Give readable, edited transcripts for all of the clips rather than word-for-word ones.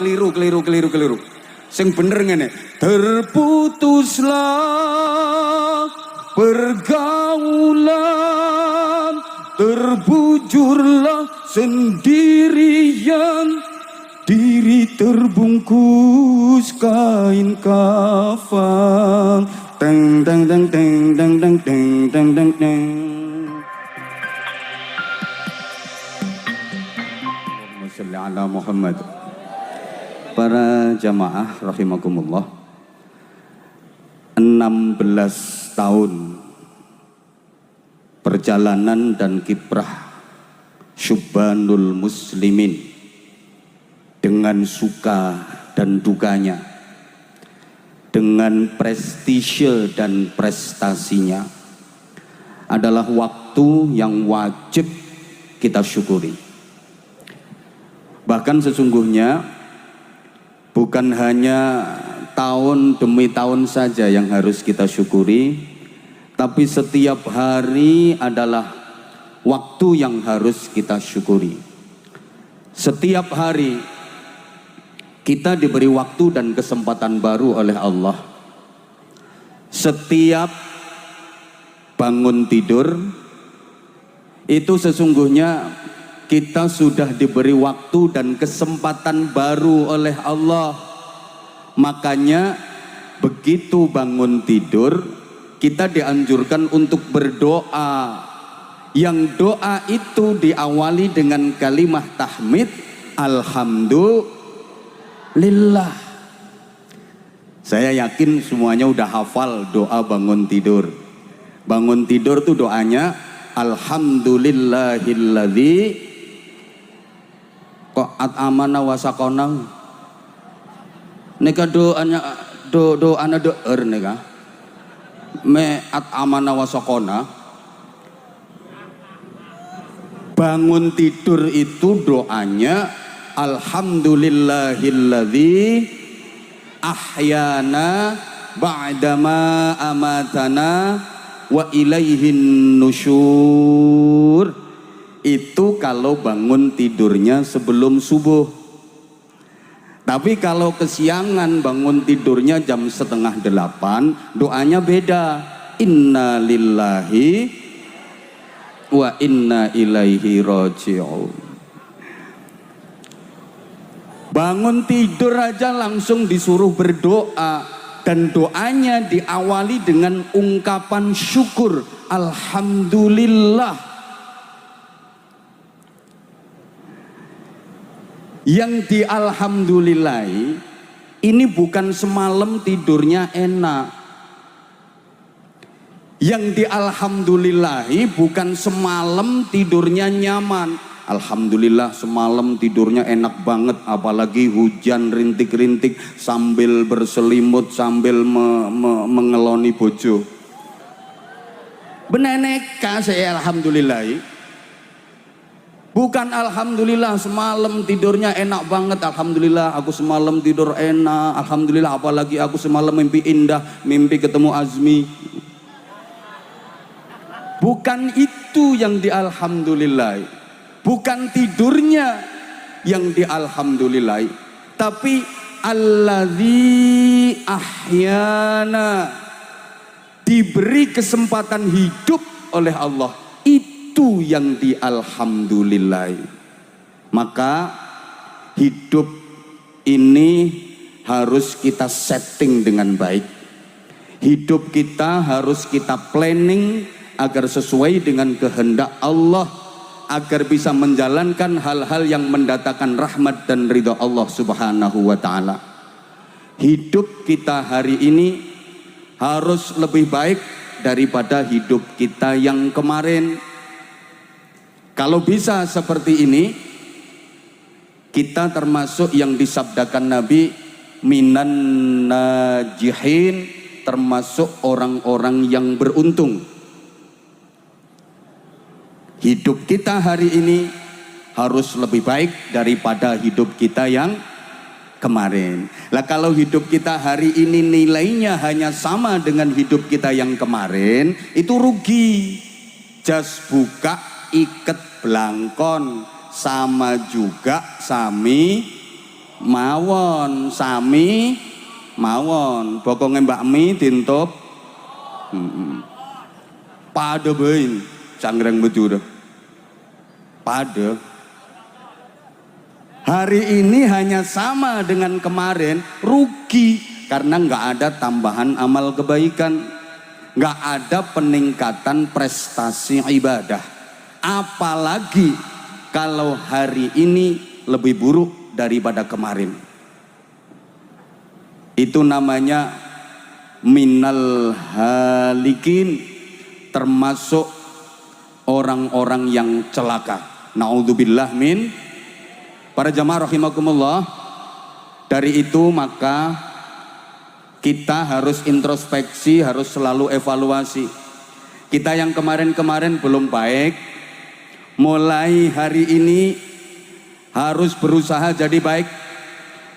keliru. Sing bener ngene, terputuslah pergaulan, terbujurlah sendirian, diri terbungkus kain kafan. Teng teng teng teng teng teng teng teng teng teng. Allahumma sholli ala Muhammad. Para jamaah rahimakumullah, 16 tahun perjalanan dan kiprah Syubbanul Muslimin dengan suka dan dukanya, dengan prestise dan prestasinya, adalah waktu yang wajib kita syukuri. Bahkan sesungguhnya bukan hanya tahun demi tahun saja yang harus kita syukuri, tapi setiap hari adalah waktu yang harus kita syukuri. Setiap hari kita diberi waktu dan kesempatan baru oleh Allah. Setiap bangun tidur itu sesungguhnya kita sudah diberi waktu dan kesempatan baru oleh Allah. Makanya begitu bangun tidur, kita dianjurkan untuk berdoa. Yang doa itu diawali dengan kalimat tahmid, alhamdulillah. Saya yakin semuanya udah hafal doa bangun tidur. Bangun tidur tuh doanya, alhamdulillahilladzi kok at'amana wa saqana. Nika doanya doana doer nika. Me at'amana wa saqana. Bangun tidur itu doanya alhamdulillahilladzi ahyana ba'dama amatana wa ilaihin nusyur. Itu kalau bangun tidurnya sebelum subuh. Tapi kalau kesiangan bangun tidurnya jam 7:30, doanya beda. Inna lillahi wa inna ilaihi raji'un. Bangun tidur aja langsung disuruh berdoa, dan doanya diawali dengan ungkapan syukur, alhamdulillah. Yang dialhamdulillahi ini bukan semalam tidurnya enak. Yang dialhamdulillahi bukan semalam tidurnya nyaman. Alhamdulillah semalam tidurnya enak banget, apalagi hujan rintik-rintik sambil berselimut, sambil mengeloni bojo. Beneneka saya alhamdulillahi. Bukan alhamdulillah semalam tidurnya enak banget, alhamdulillah aku semalam tidur enak, alhamdulillah apalagi aku semalam mimpi indah, mimpi ketemu Azmi. Bukan itu yang dialhamdulillah, bukan tidurnya yang dialhamdulillah, tapi alladzi ahyana, diberi kesempatan hidup oleh Allah, itu yang dialhamdulillah. Maka hidup ini harus kita setting dengan baik. Hidup kita harus kita planning agar sesuai dengan kehendak Allah, agar bisa menjalankan hal-hal yang mendatangkan rahmat dan ridha Allah subhanahu wa ta'ala. Hidup kita hari ini harus lebih baik daripada hidup kita yang kemarin. Kalau bisa seperti ini, kita termasuk yang disabdakan Nabi, minan najihin, termasuk orang-orang yang beruntung. Hidup kita hari ini harus lebih baik daripada hidup kita yang kemarin. Lah kalau hidup kita hari ini nilainya hanya sama dengan hidup kita yang kemarin, itu rugi. Jas buka iket belangkon, sama juga sami mawon, sami mawon, bokonge Mbak Mi dintup pada bain cangreng betul pada hari ini hanya sama dengan kemarin, rugi karena nggak ada tambahan amal kebaikan, nggak ada peningkatan prestasi ibadah. Apalagi kalau hari ini lebih buruk daripada kemarin. Itu namanya minal halikin, termasuk orang-orang yang celaka. Naudzubillah min. Para jamaah rahimakumullah, dari itu maka kita harus introspeksi, harus selalu evaluasi. Kita yang kemarin-kemarin belum baik, mulai hari ini harus berusaha jadi baik,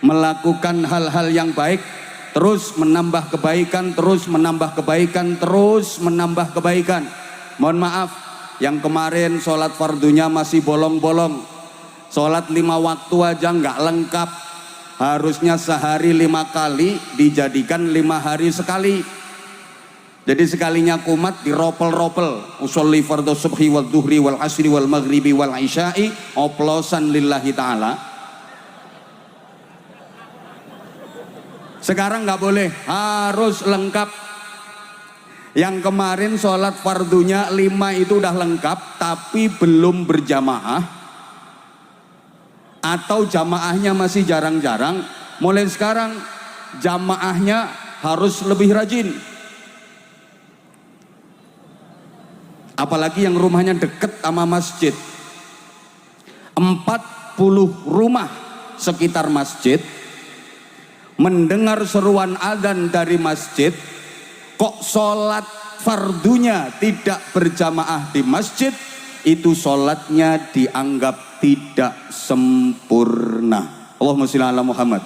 melakukan hal-hal yang baik, terus menambah kebaikan, terus menambah kebaikan, terus menambah kebaikan. Mohon maaf, yang kemarin sholat fardunya masih bolong-bolong, sholat 5 waktu aja nggak lengkap, harusnya sehari 5 kali dijadikan 5 hari sekali. Jadi sekalinya kumat diropel-ropel, usolli fardhu subhi wal duhri wal asri wal maghribi wal isya'i, oplosan lillahi ta'ala. Sekarang nggak boleh, harus lengkap. Yang kemarin sholat fardunya 5 itu udah lengkap tapi belum berjamaah, atau jamaahnya masih jarang-jarang, mulai sekarang jamaahnya harus lebih rajin. Apalagi yang rumahnya deket sama masjid, 40 rumah sekitar masjid mendengar seruan adzan dari masjid, kok sholat fardunya tidak berjamaah di masjid, itu sholatnya dianggap tidak sempurna. Allahumma sholli ala Muhammad.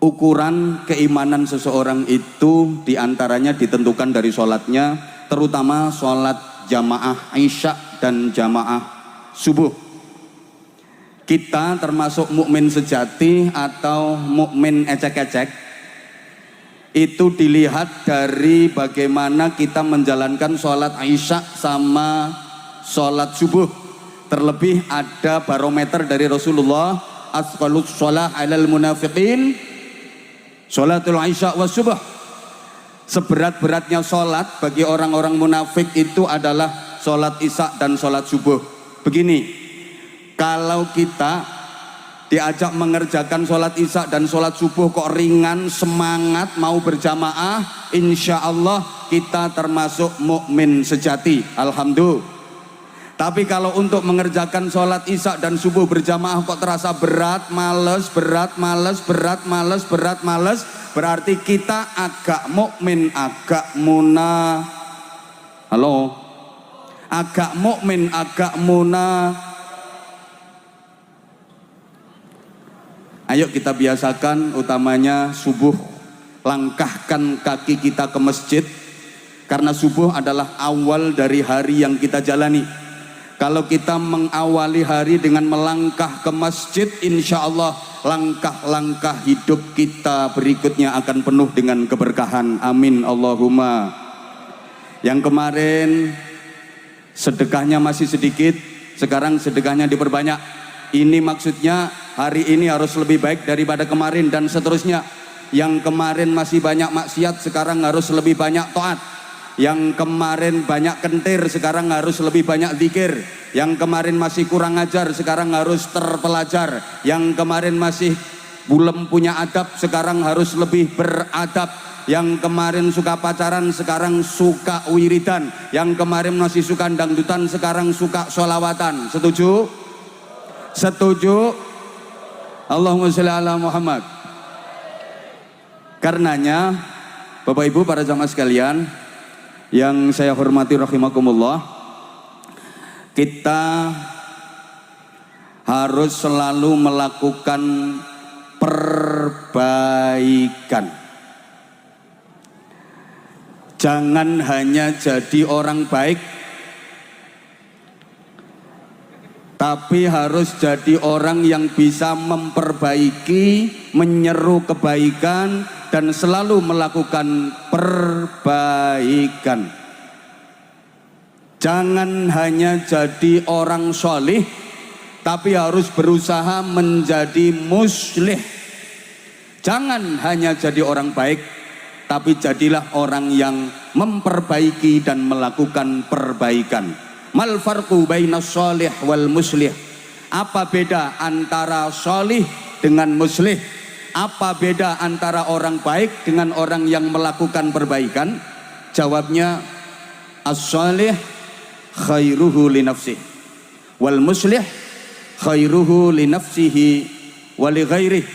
Ukuran keimanan seseorang itu diantaranya ditentukan dari sholatnya, terutama sholat jamaah isya dan jamaah subuh. Kita termasuk mukmin sejati atau mukmin ecek-ecek, itu dilihat dari bagaimana kita menjalankan sholat isya sama sholat subuh. Terlebih ada barometer dari Rasulullah, asqalus sholah alal munafiqin sholatul isya wa subuh. Seberat-beratnya sholat bagi orang-orang munafik itu adalah sholat isya dan sholat subuh. Begini, kalau kita diajak mengerjakan sholat isya dan sholat subuh kok ringan, semangat mau berjamaah, insya Allah kita termasuk mukmin sejati, alhamdulillah. Tapi kalau untuk mengerjakan sholat isya dan subuh berjamaah kok terasa berat, males, berat, males, berat, males, berat, males, berarti kita agak mukmin, agak muna. Halo, agak mukmin, agak muna. Ayo kita biasakan, utamanya subuh, langkahkan kaki kita ke masjid, karena subuh adalah awal dari hari yang kita jalani. Kalau kita mengawali hari dengan melangkah ke masjid, insya Allah langkah-langkah hidup kita berikutnya akan penuh dengan keberkahan. Amin Allahumma. Yang kemarin sedekahnya masih sedikit, sekarang sedekahnya diperbanyak. Ini maksudnya hari ini harus lebih baik daripada kemarin dan seterusnya. Yang kemarin masih banyak maksiat, sekarang harus lebih banyak taat. Yang kemarin banyak kentir, sekarang harus lebih banyak zikir. Yang kemarin masih kurang ajar, sekarang harus terpelajar. Yang kemarin masih belum punya adab, sekarang harus lebih beradab. Yang kemarin suka pacaran, sekarang suka wiridan. Yang kemarin masih suka dangdutan, sekarang suka sholawatan. Setuju? Setuju? Allahumma sholli ala Muhammad. Karenanya Bapak Ibu para jamaah sekalian yang saya hormati rahimakumullah, kita harus selalu melakukan perbaikan. Jangan hanya jadi orang baik, tapi harus jadi orang yang bisa memperbaiki, menyeru kebaikan, dan selalu melakukan perbaikan. Jangan hanya jadi orang solih, tapi harus berusaha menjadi muslih. Jangan hanya jadi orang baik, tapi jadilah orang yang memperbaiki dan melakukan perbaikan. Mal farqu bainas sholih wal muslih? Apa beda antara solih dengan muslih? Apa beda antara orang baik dengan orang yang melakukan perbaikan? Jawabnya, as-sholih khairuhu li nafsih, wal muslih khairuhu li nafsihi wa li ghairih.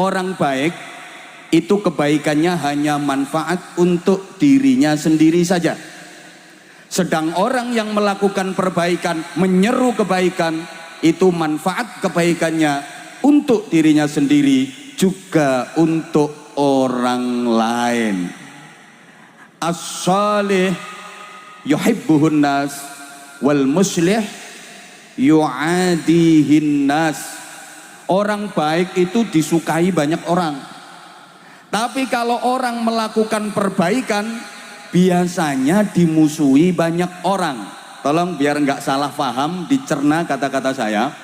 Orang baik itu kebaikannya hanya manfaat untuk dirinya sendiri saja. Sedang orang yang melakukan perbaikan, menyeru kebaikan, itu manfaat kebaikannya untuk dirinya sendiri, juga untuk orang lain. As-salih yuhibbuhun nas, wal muslih yu'adihin nas. Orang baik itu disukai banyak orang. Tapi kalau orang melakukan perbaikan, biasanya dimusuhi banyak orang. Tolong biar nggak salah paham, dicerna kata-kata saya.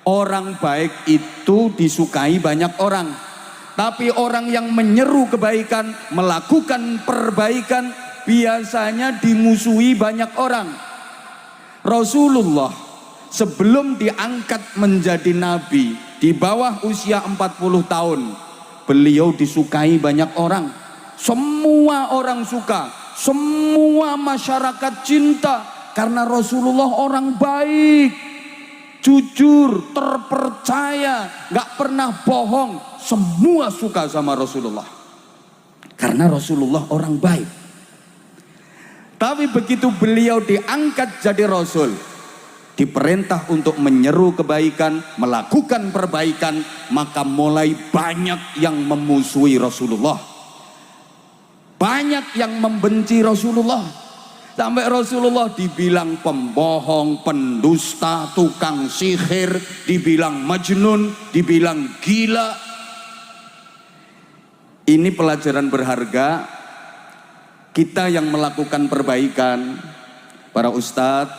Orang baik itu disukai banyak orang, tapi orang yang menyeru kebaikan, melakukan perbaikan, biasanya dimusuhi banyak orang. Rasulullah sebelum diangkat menjadi nabi, di bawah usia 40 tahun, beliau disukai banyak orang. Semua orang suka, semua masyarakat cinta, karena Rasulullah orang baik, jujur, terpercaya, gak pernah bohong. Semua suka sama Rasulullah karena Rasulullah orang baik. Tapi begitu beliau diangkat jadi Rasul, diperintah untuk menyeru kebaikan, melakukan perbaikan, maka mulai banyak yang memusuhi Rasulullah, banyak yang membenci Rasulullah. Sampai Rasulullah dibilang pembohong, pendusta, tukang sihir, dibilang majnun, dibilang gila. Ini pelajaran berharga. Kita yang melakukan perbaikan, para ustadz,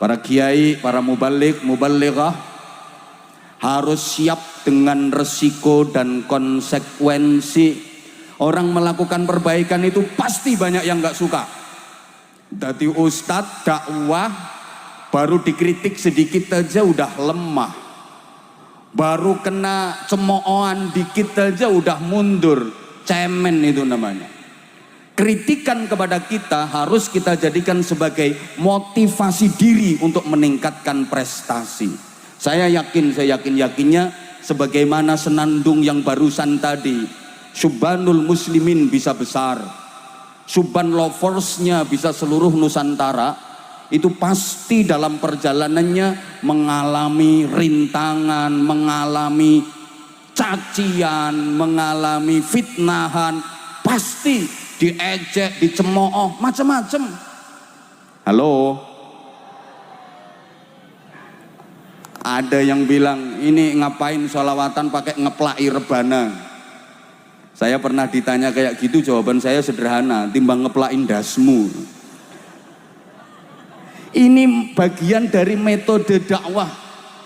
para kiai, para mubalik, mubalighah, harus siap dengan resiko dan konsekuensi. Orang melakukan perbaikan itu pasti banyak yang gak suka. Jadi ustadz dakwah baru dikritik sedikit aja udah lemah, baru kena cemoohan dikit aja udah mundur, cemen itu namanya. Kritikan kepada kita harus kita jadikan sebagai motivasi diri untuk meningkatkan prestasi. Saya yakinnya sebagaimana senandung yang barusan tadi, Subhanul Muslimin bisa besar, Subhan Loversnya bisa seluruh Nusantara. Itu pasti dalam perjalanannya mengalami rintangan, mengalami cacian, mengalami fitnahan, pasti diejek, dicemooh, macam-macam. Halo, ada yang bilang ini ngapain sholawatan pakai ngeplai rebana. Saya pernah ditanya kayak gitu, jawaban saya sederhana, timbang ngeplain dasmu. Ini bagian dari metode dakwah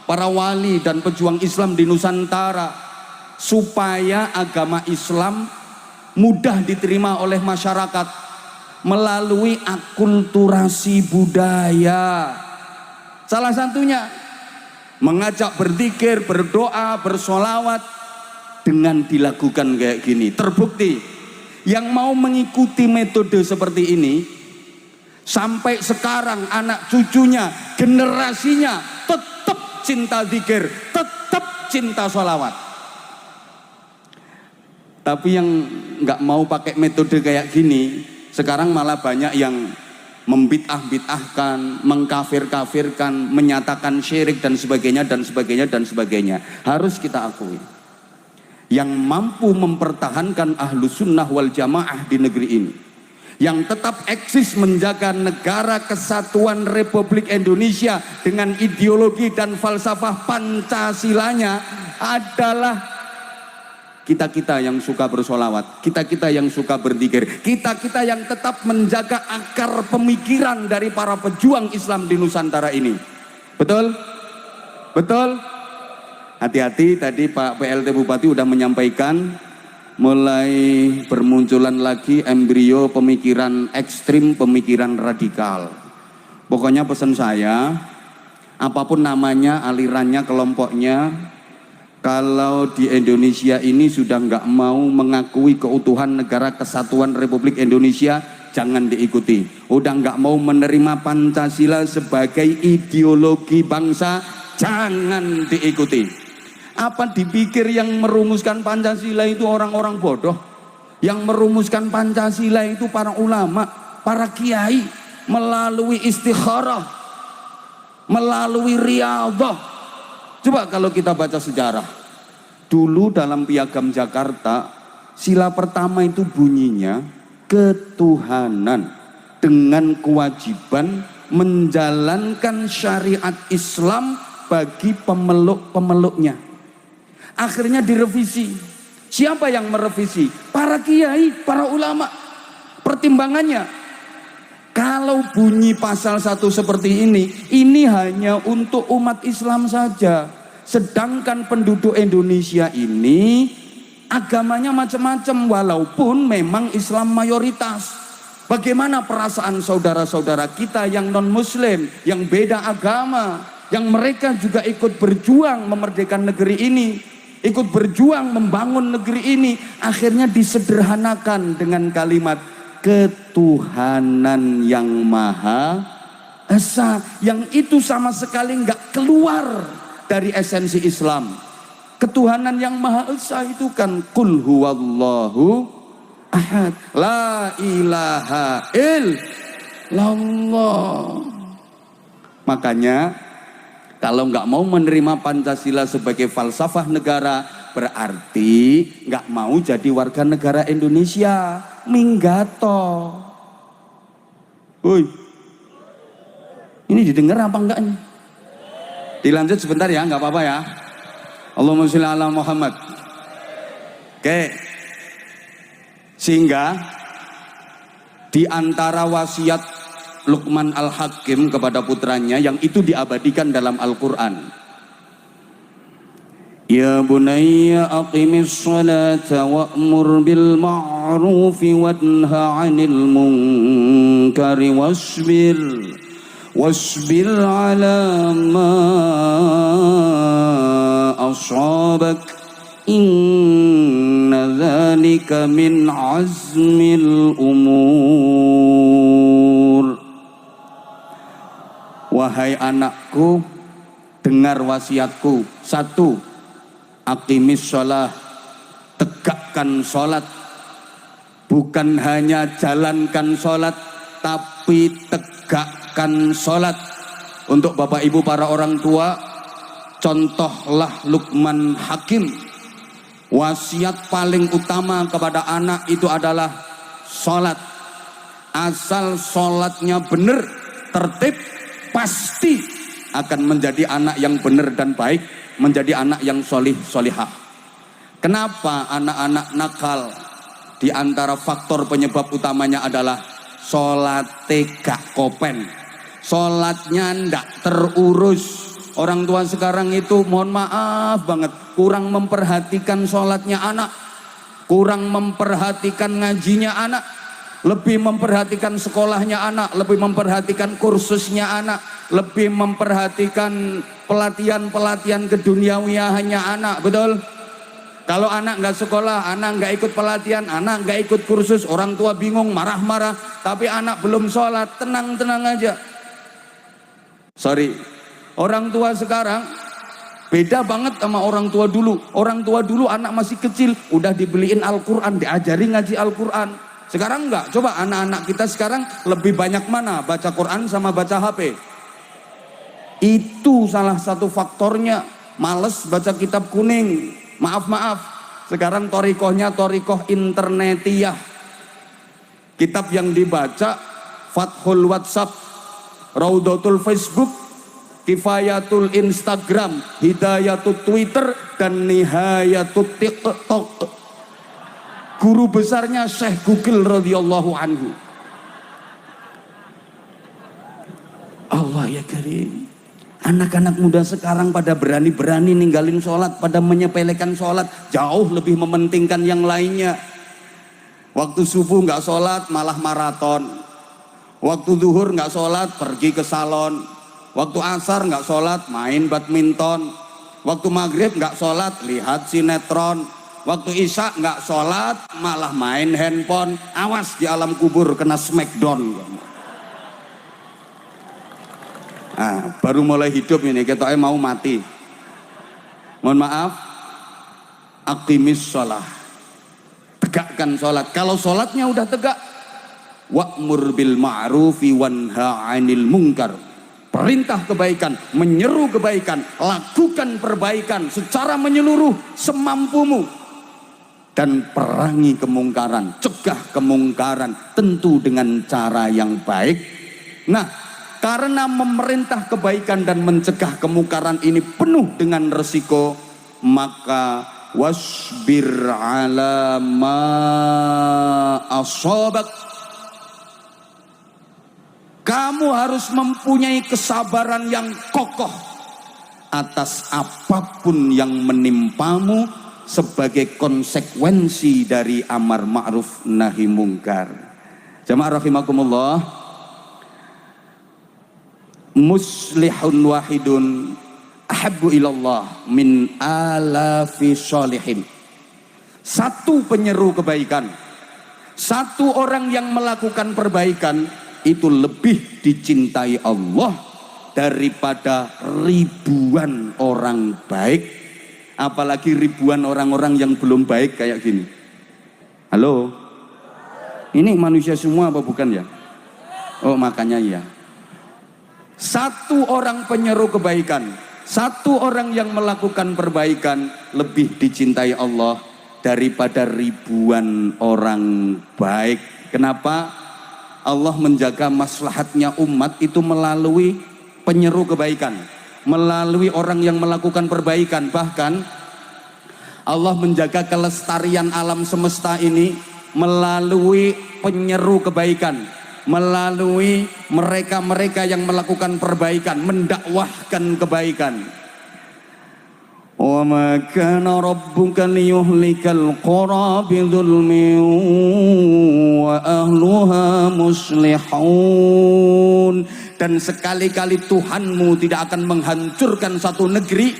para wali dan pejuang Islam di Nusantara, supaya agama Islam mudah diterima oleh masyarakat melalui akulturasi budaya. Salah satunya mengajak berzikir, berdoa, bersolawat. Dengan dilakukan kayak gini, terbukti yang mau mengikuti metode seperti ini sampai sekarang anak cucunya, generasinya tetap cinta zikir, tetap cinta sholawat. Tapi yang nggak mau pakai metode kayak gini, sekarang malah banyak yang membid'ah-bid'ahkan, mengkafir-kafirkan, menyatakan syirik dan sebagainya dan sebagainya dan sebagainya. Harus kita akui, yang mampu mempertahankan ahlu sunnah wal jamaah di negeri ini, yang tetap eksis menjaga negara kesatuan Republik Indonesia dengan ideologi dan falsafah Pancasilanya adalah kita-kita yang suka bersolawat, kita-kita yang suka berzikir, kita-kita yang tetap menjaga akar pemikiran dari para pejuang Islam di Nusantara ini. Betul? Betul? Hati-hati, tadi Pak PLT Bupati udah menyampaikan mulai bermunculan lagi embrio pemikiran ekstrim, pemikiran radikal. Pokoknya pesan saya, apapun namanya, alirannya, kelompoknya, kalau di Indonesia ini sudah nggak mau mengakui keutuhan negara kesatuan Republik Indonesia, jangan diikuti. Udah nggak mau menerima Pancasila sebagai ideologi bangsa, jangan diikuti. Apa dipikir yang merumuskan Pancasila itu orang-orang bodoh? Yang merumuskan Pancasila itu para ulama, para kiai, melalui istikharah, melalui riyadhah. Coba kalau kita baca sejarah, dulu dalam Piagam Jakarta, sila pertama itu bunyinya ketuhanan dengan kewajiban menjalankan syariat Islam bagi pemeluk-pemeluknya. Akhirnya direvisi. Siapa yang merevisi? Para kiai, para ulama. Pertimbangannya, kalau bunyi pasal 1 seperti ini hanya untuk umat Islam saja. Sedangkan penduduk Indonesia ini agamanya macam-macam, walaupun memang Islam mayoritas. Bagaimana perasaan saudara-saudara kita yang non-muslim, yang beda agama, yang mereka juga ikut berjuang memerdekakan negeri ini, ikut berjuang membangun negeri ini, akhirnya disederhanakan dengan kalimat ketuhanan yang maha esa, yang itu sama sekali nggak keluar dari esensi Islam. Ketuhanan yang maha esa itu kan qul huwallahu ahad, la ilaha illallah. Makanya kalau nggak mau menerima Pancasila sebagai falsafah negara, berarti nggak mau jadi warga negara Indonesia. Minggato. Woi, ini didengar apa enggak nih? Dilanjut sebentar ya, nggak apa-apa ya. Allahumma sholli ala Muhammad. Oke, sehingga di antara wasiat Luqman Al-Hakim kepada putranya yang itu diabadikan dalam Al-Quran, ya bunayya aqimis salata wa'mur bil ma'rufi wanha 'anil munkari wasbir 'ala ma asabak inna dzalika min azmil umur. Wahai anakku, dengar wasiatku. 1, aqimis sholat, tegakkan sholat. Bukan hanya jalankan sholat, tapi tegakkan sholat. Untuk bapak ibu para orang tua, contohlah Luqman Hakim. Wasiat paling utama kepada anak itu adalah sholat. Asal sholatnya benar, tertib, pasti akan menjadi anak yang benar dan baik, menjadi anak yang solih solihah. Kenapa anak-anak nakal? Di antara faktor penyebab utamanya adalah sholatnya gak kopen, sholatnya ndak terurus. Orang tua sekarang itu mohon maaf banget, kurang memperhatikan sholatnya anak, kurang memperhatikan ngajinya anak, lebih memperhatikan sekolahnya anak, lebih memperhatikan kursusnya anak, lebih memperhatikan pelatihan-pelatihan keduniawiahannya anak. Betul? Kalau anak nggak sekolah, anak nggak ikut pelatihan, anak nggak ikut kursus, orang tua bingung, marah-marah. Tapi anak belum sholat, tenang-tenang aja. Sorry, orang tua sekarang beda banget sama orang tua dulu. Orang tua dulu anak masih kecil, udah dibeliin Al-Quran, diajari ngaji Al-Quran. Sekarang enggak. Coba anak-anak kita sekarang lebih banyak mana baca Quran sama baca HP? Itu salah satu faktornya. Males baca kitab kuning. Maaf, sekarang torikohnya torikoh internetiyah. Kitab yang dibaca Fathul WhatsApp, Raudatul Facebook, Kifayatul Instagram, Hidayatul Twitter, dan Nihayatul TikTok. Guru besarnya Syekh Google radhiyallahu anhu. Allah ya karim. Anak-anak muda sekarang pada berani-berani ninggalin sholat, pada menyepelekan sholat, jauh lebih mementingkan yang lainnya. Waktu subuh nggak sholat malah maraton, waktu zuhur nggak sholat pergi ke salon, waktu asar nggak sholat main badminton, waktu maghrib nggak sholat lihat sinetron, waktu isya nggak sholat malah main handphone. Awas di alam kubur kena smackdown. Nah, baru mulai hidup ini ketoknya mau mati. Mohon maaf, aqimis sholah, tegakkan sholat. Kalau sholatnya udah tegak, wa'mur bil ma'rufi wanha 'anil munkar, perintah kebaikan, menyeru kebaikan, lakukan perbaikan secara menyeluruh semampumu, dan perangi kemungkaran, cegah kemungkaran, tentu dengan cara yang baik. Nah, karena memerintah kebaikan dan mencegah kemungkaran ini penuh dengan resiko, maka wasbir ala ma asabak. Kamu harus mempunyai kesabaran yang kokoh atas apapun yang menimpamu sebagai konsekuensi dari amar ma'ruf nahi mungkar. Jamaah rahimakumullah, muslihun wahidun ahabbu ilallah min alafi sholihin. Satu penyeru kebaikan, satu orang yang melakukan perbaikan itu lebih dicintai Allah daripada ribuan orang baik, apalagi ribuan orang-orang yang belum baik kayak gini. Halo, ini manusia semua apa bukan ya? Oh makanya ya. Satu orang penyeru kebaikan, satu orang yang melakukan perbaikan lebih dicintai Allah daripada ribuan orang baik. Kenapa? Allah menjaga maslahatnya umat itu melalui penyeru kebaikan, melalui orang yang melakukan perbaikan. Bahkan Allah menjaga kelestarian alam semesta ini melalui penyeru kebaikan, melalui mereka-mereka yang melakukan perbaikan, mendakwahkan kebaikan. Wa ma kana rabbuka liyuhlikal qura bidzulmin wa ahluha muslihun. Dan sekali-kali Tuhanmu tidak akan menghancurkan satu negeri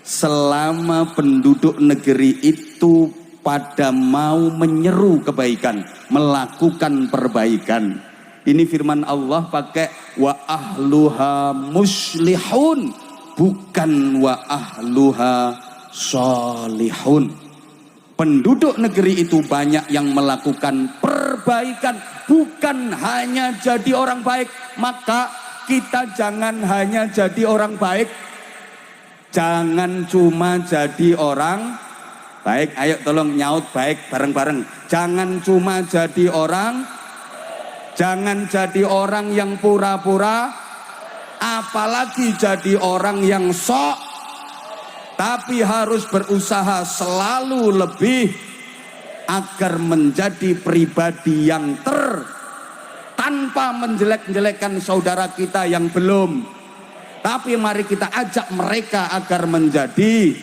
selama penduduk negeri itu pada mau menyeru kebaikan, melakukan perbaikan. Ini firman Allah pakai wa ahluha muslihun, bukan wa ahluha sholihun. Penduduk negeri itu banyak yang melakukan perbaikan, bukan hanya jadi orang baik. Maka kita jangan hanya jadi orang baik, jangan cuma jadi orang baik. Ayo tolong nyaut baik bareng-bareng. Jangan cuma jadi orang, jangan jadi orang yang pura-pura, apalagi jadi orang yang sok, tapi harus berusaha selalu lebih agar menjadi pribadi yang tanpa menjelek-jelekkan saudara kita yang belum. Tapi mari kita ajak mereka agar menjadi,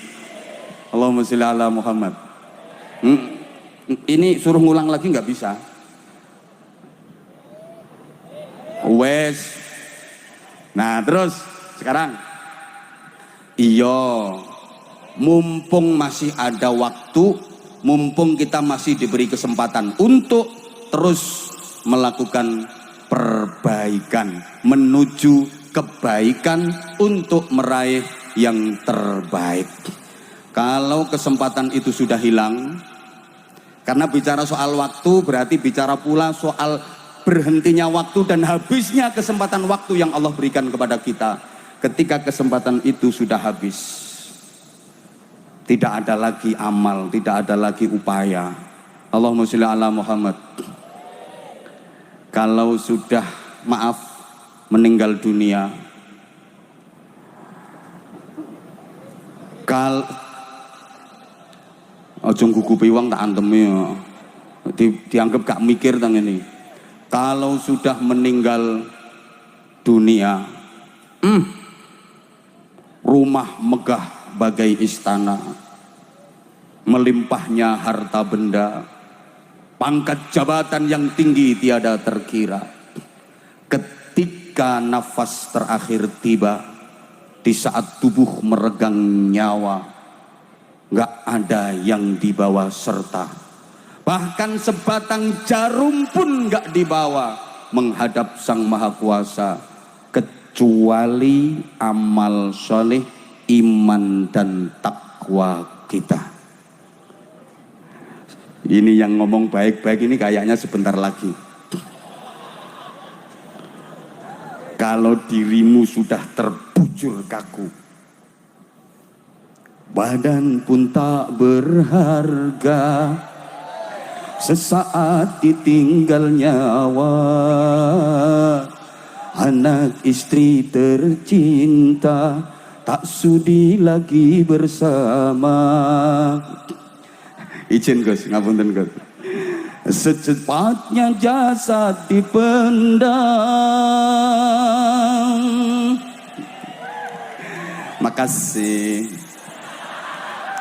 Allahumma sholli ala Muhammad. Ini suruh ngulang lagi nggak bisa. Wes. Nah terus sekarang, iyo, mumpung masih ada waktu, mumpung kita masih diberi kesempatan untuk terus melakukan perbaikan, menuju kebaikan untuk meraih yang terbaik. Kalau kesempatan itu sudah hilang, karena bicara soal waktu berarti bicara pula soal berhentinya waktu dan habisnya kesempatan waktu yang Allah berikan kepada kita. Ketika kesempatan itu sudah habis, tidak ada lagi amal, tidak ada lagi upaya. Allahumma sholli ala Muhammad. kalau sudah maaf meninggal dunia, ojo gugupi wong tak antemi ya. Dianggap gak mikir tang ini. Kalau sudah meninggal dunia, rumah megah bagai istana, melimpahnya harta benda, pangkat jabatan yang tinggi tiada terkira. Ketika nafas terakhir tiba, di saat tubuh meregang nyawa, gak ada yang dibawa serta. Bahkan sebatang jarum pun gak dibawa menghadap Sang Maha Kuasa, kecuali amal soleh, iman dan takwa kita. Ini yang ngomong baik-baik ini kayaknya sebentar lagi. Kalau dirimu sudah terbujur kaku, badan pun tak berharga, sesaat ditinggal nyawa, anak istri tercinta tak sudi lagi bersama. Izin Gus, ngapunten Gus. Secepatnya jasad dipendam. Makasih.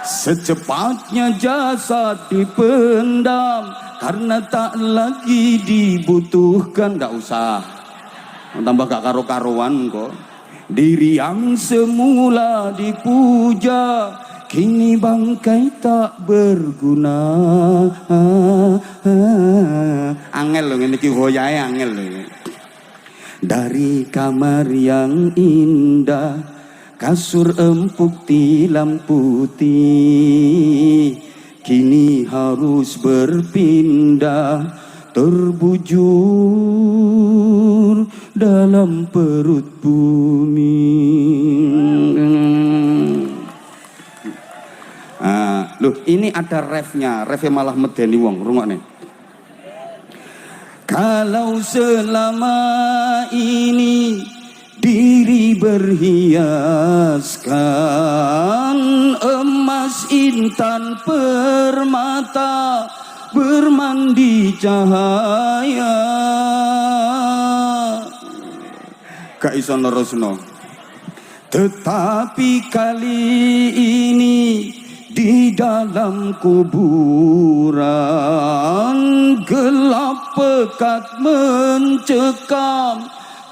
Secepatnya jasad dipendam karena tak lagi dibutuhkan. Gak usah tambah gak karu-karuan kok. Diri yang semula dipuja kini bangkai tak berguna. Angel loh ini hoyae angel loh. Dari kamar yang indah, kasur empuk tilam putih, kini harus berpindah, terbujur dalam perut bumi. Loh ini ada refnya malah medeni wong, rungokne. Kalau selama ini diri berhiaskan emas intan permata, bermandi cahaya, gak iso nerusno. Tetapi kali ini di dalam kuburan gelap pekat mencekam,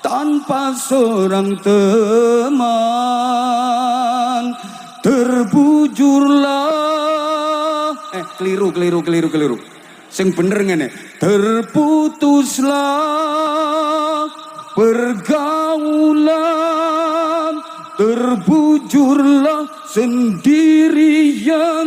tanpa seorang teman, terbujurlah. Keliru. Sing bener ngene. Terputuslah pergaulan, terbujurlah sendirian,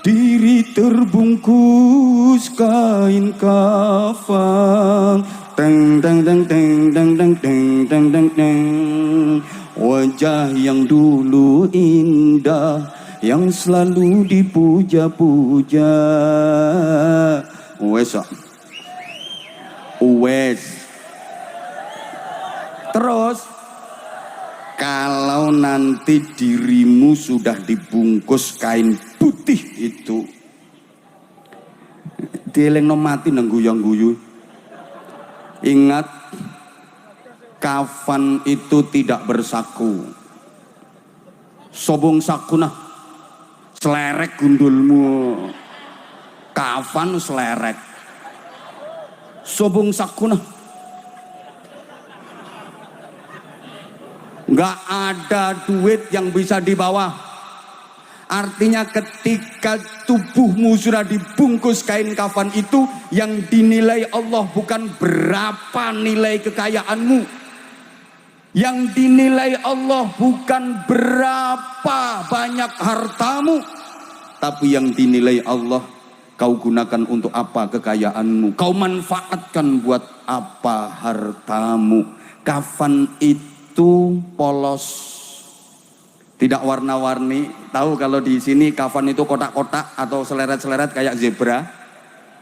diri terbungkus kain kafan. Teng teng teng teng teng teng teng teng teng teng. Wajah yang dulu indah, yang selalu dipuja-puja. Wes. Terus kalau nanti dirimu sudah dibungkus kain putih itu, dielingno mati nang guyang-guyu. Ingat, kafan itu tidak bersaku. Sobong sakunah, selerek gundulmu. Kafan selerek. Sobong sakunah. Gak ada duit yang bisa dibawa. Artinya ketika tubuhmu sudah dibungkus kain kafan itu, yang dinilai Allah bukan berapa nilai kekayaanmu. Yang dinilai Allah bukan berapa banyak hartamu. Tapi yang dinilai Allah, kau gunakan untuk apa kekayaanmu. Kau manfaatkan buat apa hartamu. Kafan itu polos, tidak warna-warni. Tahu kalau di sini kafan itu kotak-kotak atau seleret-seleret kayak zebra.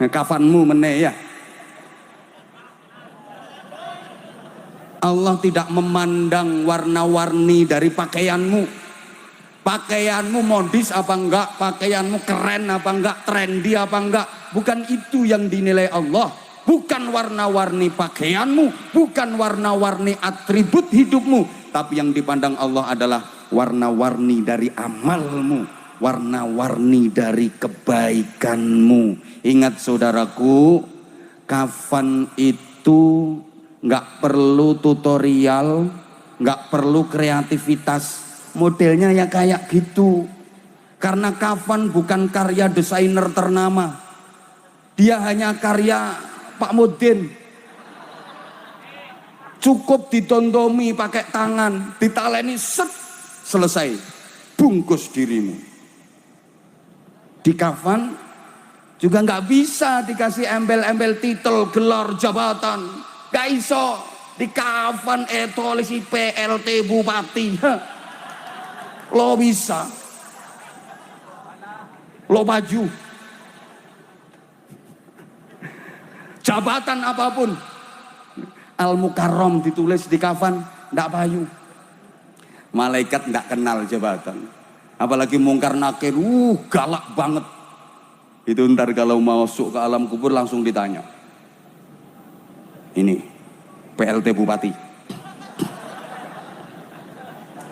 Nah, kafanmu meneh ya. Allah tidak memandang warna-warni dari pakaianmu. Pakaianmu modis apa enggak, pakaianmu keren apa enggak, trendy apa enggak. Bukan itu yang dinilai Allah. Bukan warna-warni pakaianmu, bukan warna-warni atribut hidupmu. Tapi yang dipandang Allah adalah warna-warni dari amalmu, warna-warni dari kebaikanmu. Ingat saudaraku, kafan itu nggak perlu tutorial, nggak perlu kreativitas, modelnya ya kayak gitu. Karena kafan bukan karya desainer ternama, dia hanya karya Pak Mudin. Cukup ditontomi pakai tangan, ditaleni set, selesai, bungkus dirimu. Di kafan juga nggak bisa dikasih embel-embel titel, gelar, jabatan. Gak iso. Di kafan tulisi PLT Bupati. Lo bisa. Lo maju. Jabatan apapun. Al-Mukarram ditulis di kafan, ndak payu. Malaikat ndak kenal jabatan. Apalagi mungkar nakir, galak banget. Itu ntar kalau masuk ke alam kubur langsung ditanya. Ini PLT Bupati.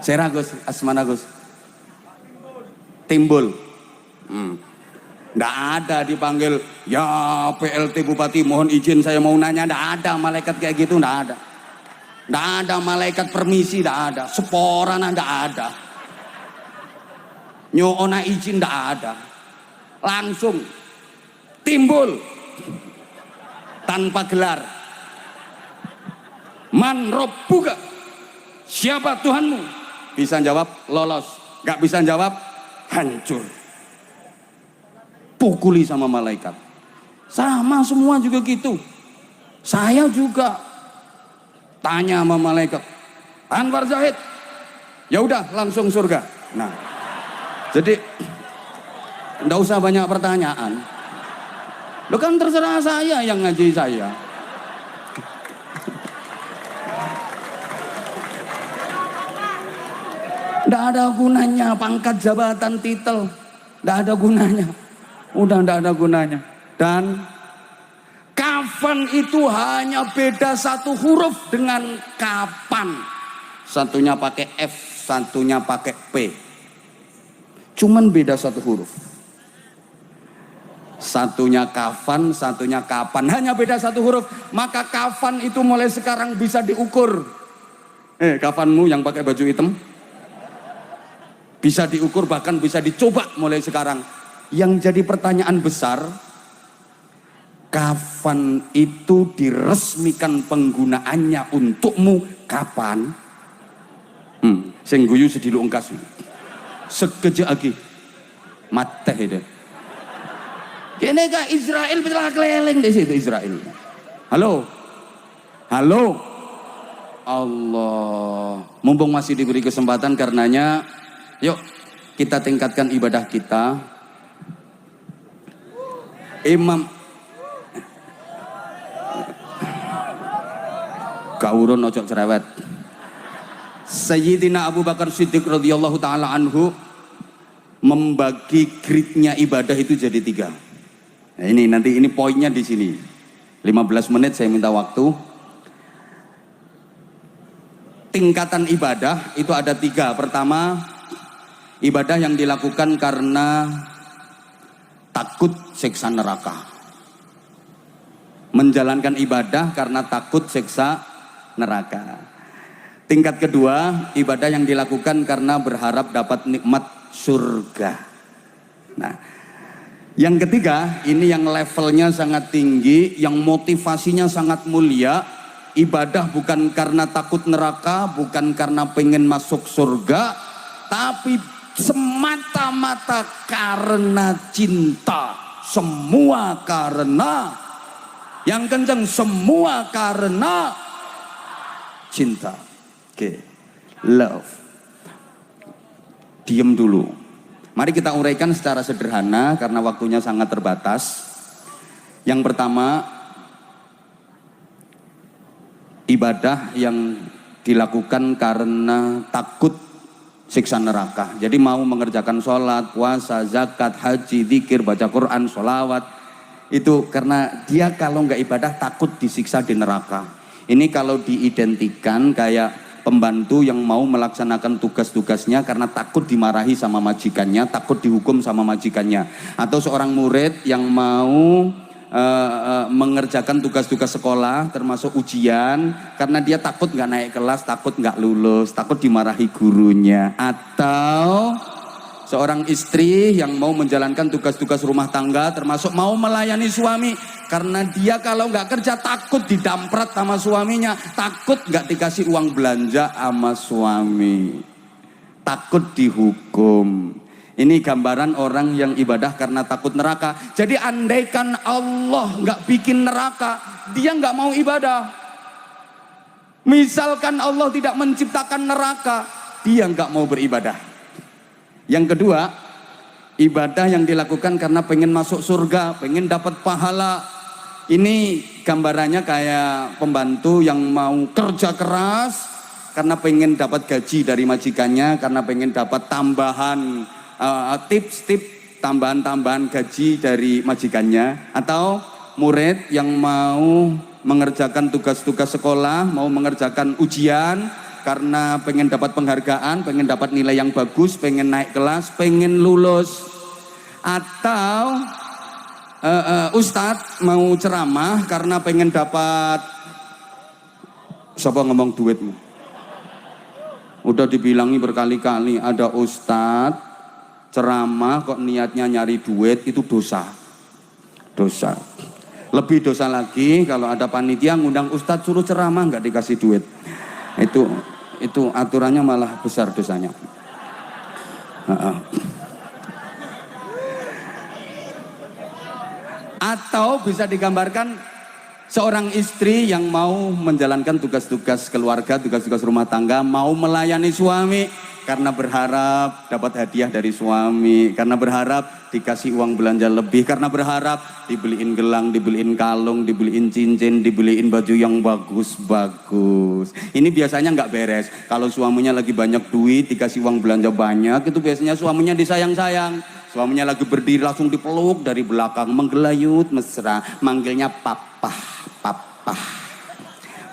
Sera Gus, asmana Gus. Timbul. Nggak ada dipanggil, ya PLT Bupati mohon izin saya mau nanya. Nggak ada malaikat kayak gitu, nggak ada. Nggak ada malaikat permisi, nggak ada. Seporana nggak ada. Nyoona izin nggak ada. Langsung timbul tanpa gelar. Man robbuka, siapa Tuhanmu? Bisa jawab lolos, nggak bisa jawab hancur. Pukuli sama malaikat. Sama semua juga gitu. Saya juga tanya sama malaikat, Anwar Zahid, ya udah langsung surga. Nah, jadi nggak usah banyak pertanyaan. Lo kan terserah saya yang ngaji saya. Nggak ada gunanya pangkat, jabatan, titel. Nggak ada gunanya. Udah nggak ada gunanya. Dan kafan itu hanya beda satu huruf dengan kapan. Satunya pakai F, satunya pakai P. Cuman beda satu huruf. Satunya kafan, satunya kapan. Hanya beda satu huruf. Maka kafan itu mulai sekarang bisa diukur. Kafanmu yang pakai baju hitam bisa diukur, bahkan bisa dicoba mulai sekarang. Yang jadi pertanyaan besar, kafan itu diresmikan penggunaannya untukmu kapan? Sing guyu sedilu ungkas. Sekejap lagi mate itu. Kene ka Israel telah keliling di situ Israel. Halo. Halo. Allah. Mumpung masih diberi kesempatan, karenanya yuk kita tingkatkan ibadah kita. Imam Kaurun ojo cerewet. Sayyidina Abu Bakar Siddiq radhiyallahu taala anhu membagi gridnya ibadah itu jadi 3. Nah, ini poinnya di sini. 15 menit saya minta waktu. Tingkatan ibadah itu ada 3. Pertama, ibadah yang dilakukan karena takut siksa neraka. Menjalankan ibadah karena takut siksa neraka. Tingkat kedua, ibadah yang dilakukan karena berharap dapat nikmat surga. Nah, yang ketiga, ini yang levelnya sangat tinggi, yang motivasinya sangat mulia. Ibadah bukan karena takut neraka, bukan karena pengen masuk surga, tapi semata-mata karena cinta. Semua karena, yang kencang, semua karena cinta. Oke, love. Diam dulu. Mari kita uraikan secara sederhana karena waktunya sangat terbatas. Yang pertama, ibadah yang dilakukan karena takut siksa neraka. Jadi mau mengerjakan sholat, puasa, zakat, haji, zikir, baca Quran, sholawat, itu karena dia kalau nggak ibadah takut disiksa di neraka. Ini kalau diidentikan kayak pembantu yang mau melaksanakan tugas-tugasnya karena takut dimarahi sama majikannya, takut dihukum sama majikannya. Atau seorang murid yang mau mengerjakan tugas-tugas sekolah termasuk ujian karena dia takut nggak naik kelas, takut nggak lulus, takut dimarahi gurunya. Atau seorang istri yang mau menjalankan tugas-tugas rumah tangga termasuk mau melayani suami karena dia kalau nggak kerja takut didamprat sama suaminya, takut nggak dikasih uang belanja sama suami, takut dihukum. Ini gambaran orang yang ibadah karena takut neraka. Jadi andaikan Allah nggak bikin neraka, dia nggak mau ibadah. Misalkan Allah tidak menciptakan neraka, dia nggak mau beribadah. Yang kedua, ibadah yang dilakukan karena pengen masuk surga, pengen dapat pahala. Ini gambarannya kayak pembantu yang mau kerja keras karena pengen dapat gaji dari majikannya, karena pengen dapat tambahan tips-tips, tambahan-tambahan gaji dari majikannya. Atau murid yang mau mengerjakan tugas-tugas sekolah, mau mengerjakan ujian karena pengen dapat penghargaan, pengen dapat nilai yang bagus, pengen naik kelas, pengen lulus. Atau ustadz mau ceramah karena pengen dapat, siapa ngomong duitmu? Udah dibilangi berkali-kali, ada ustadz ceramah kok niatnya nyari duit, itu dosa. Dosa. Lebih dosa lagi kalau ada panitia ngundang ustadz suruh ceramah nggak dikasih duit. Itu aturannya malah besar dosanya. Atau bisa digambarkan seorang istri yang mau menjalankan tugas-tugas keluarga, tugas-tugas rumah tangga, mau melayani suami karena berharap dapat hadiah dari suami, karena berharap dikasih uang belanja lebih, karena berharap dibeliin gelang, dibeliin kalung, dibeliin cincin, dibeliin baju yang bagus-bagus. Ini biasanya nggak beres. Kalau suaminya lagi banyak duit, dikasih uang belanja banyak, itu biasanya suaminya disayang-sayang. Suaminya lagi berdiri langsung dipeluk dari belakang, menggelayut mesra, manggilnya papa, papa,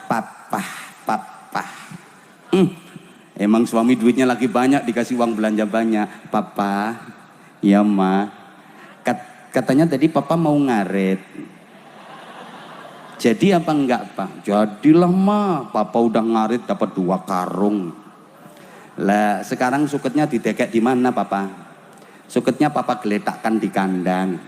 papa, papa. Emang suami duitnya lagi banyak, dikasih uang belanja banyak. Papa, ya ma, katanya tadi papa mau ngaret. Jadi apa enggak pak? Jadilah ma, papa udah ngaret dapat 2 karung. Lah sekarang suketnya didekek di mana papa? Suketnya papa geletakkan di kandang.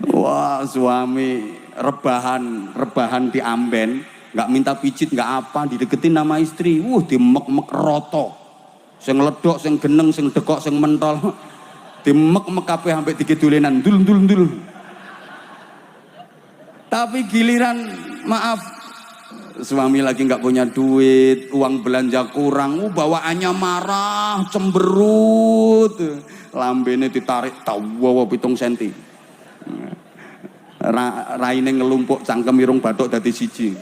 Wah suami rebahan di amben, nggak minta pijit, nggak apa, dideketin nama istri, dimek-mek roto, sing ledok, sing geneng, sing dekok, sing mentol, dimek-mek kabeh sampai dikidulenan, dul. Tapi giliran maaf, suami lagi nggak punya duit, uang belanja kurang, bawaannya marah, cemberut, lambene ditarik tawa 7 senti, raine ngelumpuk, cangkem irung bathuk dadi siji.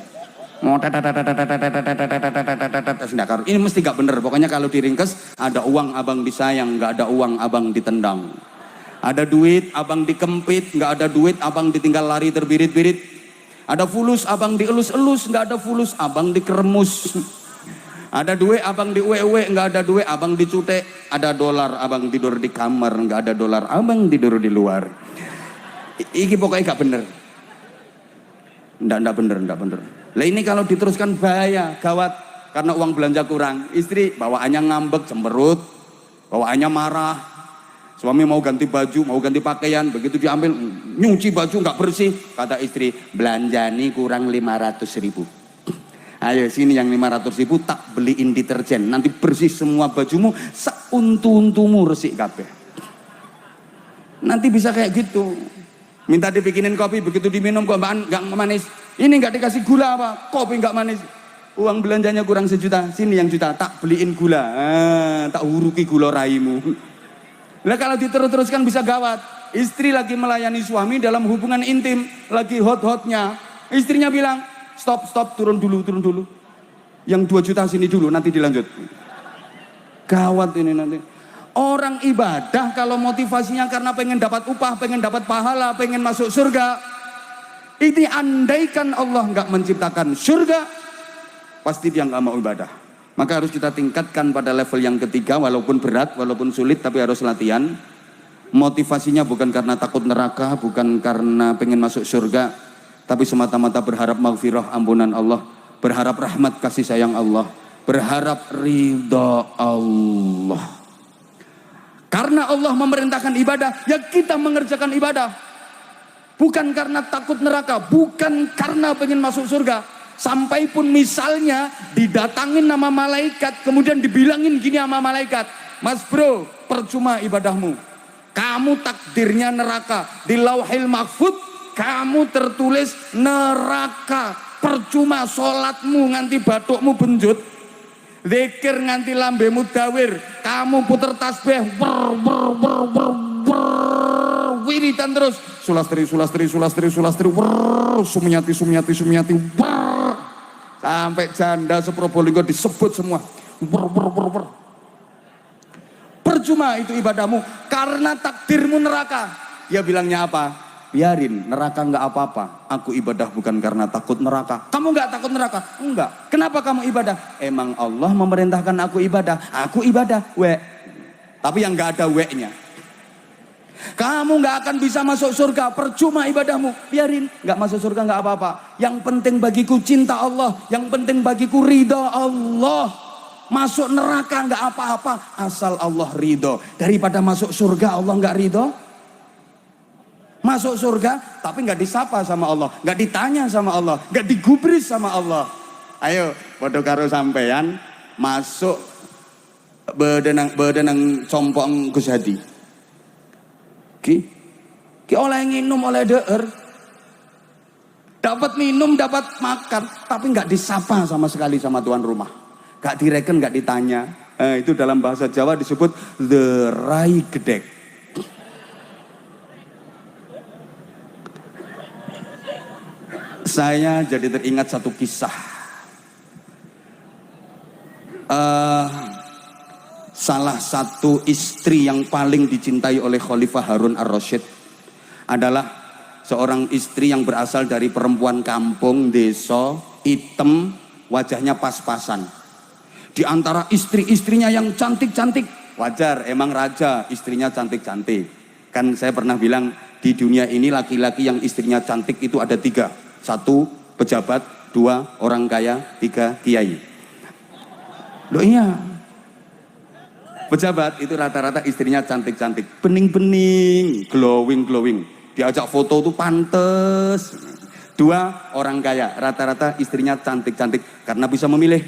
Ini mesti gak bener. Pokoknya kalau diringkes, ada uang abang disayang, gak ada uang abang ditendang. Ada duit abang dikempit, gak ada duit abang ditinggal lari terbirit-birit. Ada fulus abang dielus-elus, gak ada fulus abang dikeremus. Ada duit abang diuwe-uwe, gak ada duit abang dicutek. Ada dolar abang tidur di kamar, gak ada dolar abang tidur di luar. Iki pokoknya gak bener. Nggak bener. Lah ini kalau diteruskan bahaya, gawat, karena uang belanja kurang. Istri bawaannya ngambek, cemberut, bawaannya marah. Suami mau ganti baju, mau ganti pakaian, begitu diambil nyuci baju nggak bersih, kata istri, belanjani kurang 500.000. Ayo sini yang 500.000 tak beliin deterjen, nanti bersih semua bajumu, seuntu-untumu resik kabeh. Nanti bisa kayak gitu. Minta dibikinin kopi, begitu diminum kok nggak manis. Ini nggak dikasih gula apa? Kopi nggak manis. Uang belanjanya kurang 1 juta, sini yang juta, tak beliin gula, tak huruki gula raimu. Nah kalau diterus-teruskan bisa gawat. Istri lagi melayani suami dalam hubungan intim, lagi hot-hotnya, Istrinya bilang, stop, turun dulu. Yang 2 juta sini dulu, nanti dilanjut. Gawat ini nanti. Orang ibadah kalau motivasinya karena pengen dapat upah, pengen dapat pahala, pengen masuk surga. Ini andaikan Allah nggak menciptakan surga, pasti dia nggak mau ibadah. Maka harus kita tingkatkan pada level yang ketiga, walaupun berat, walaupun sulit, tapi harus latihan. Motivasinya bukan karena takut neraka, bukan karena pengen masuk surga, tapi semata-mata berharap maghfirah, ampunan Allah, berharap rahmat kasih sayang Allah, berharap ridha Allah. Karena Allah memerintahkan ibadah, ya kita mengerjakan ibadah. Bukan karena takut neraka, bukan karena pengen masuk surga. Sampai pun misalnya didatangin nama malaikat, kemudian dibilangin gini sama malaikat, Mas bro, percuma ibadahmu. Kamu takdirnya neraka. Di Lauhil Mahfud kamu tertulis neraka. Percuma sholatmu nganti batukmu benjut, zikir nganti lambemu dawir, kamu puter tasbih wiridan terus, sulastri sumiyati sampai janda seprobolinggo disebut semua. Percuma itu ibadahmu karena takdirmu neraka. Ya bilangnya apa? Biarin, neraka nggak apa-apa. Aku ibadah bukan karena takut neraka. Kamu nggak takut neraka? Enggak. Kenapa kamu ibadah? Emang Allah memerintahkan aku ibadah. Aku ibadah. Tapi yang nggak ada nya. Kamu nggak akan bisa masuk surga. Percuma ibadahmu. Biarin, nggak masuk surga nggak apa-apa. Yang penting bagiku cinta Allah. Yang penting bagiku ridha Allah. Masuk neraka nggak apa-apa. Asal Allah ridho. Daripada masuk surga Allah nggak ridho. Masuk surga tapi nggak disapa sama Allah, nggak ditanya sama Allah, nggak digubris sama Allah. Ayo podo karo sampean masuk bedenang compong Gus Hadi. Ki oleh nginum oleh deer, dapat minum dapat makan, tapi nggak disapa sama sekali sama tuan rumah, nggak direken, nggak ditanya. Itu dalam bahasa Jawa disebut the rai gedek. Saya jadi teringat satu kisah. Salah satu istri yang paling dicintai oleh Khalifah Harun ar-Rasyid adalah seorang istri yang berasal dari perempuan kampung, desa, hitam, wajahnya pas-pasan. Di antara istri-istrinya yang cantik-cantik, wajar, emang raja, istrinya cantik-cantik. Kan saya pernah bilang, di dunia ini laki-laki yang istrinya cantik itu ada 3. 1 pejabat, 2 orang kaya, 3 kiai. Loh iya, pejabat itu rata-rata istrinya cantik-cantik, bening-bening, glowing. Diajak foto tuh pantes. 2 orang kaya, rata-rata istrinya cantik-cantik karena bisa memilih.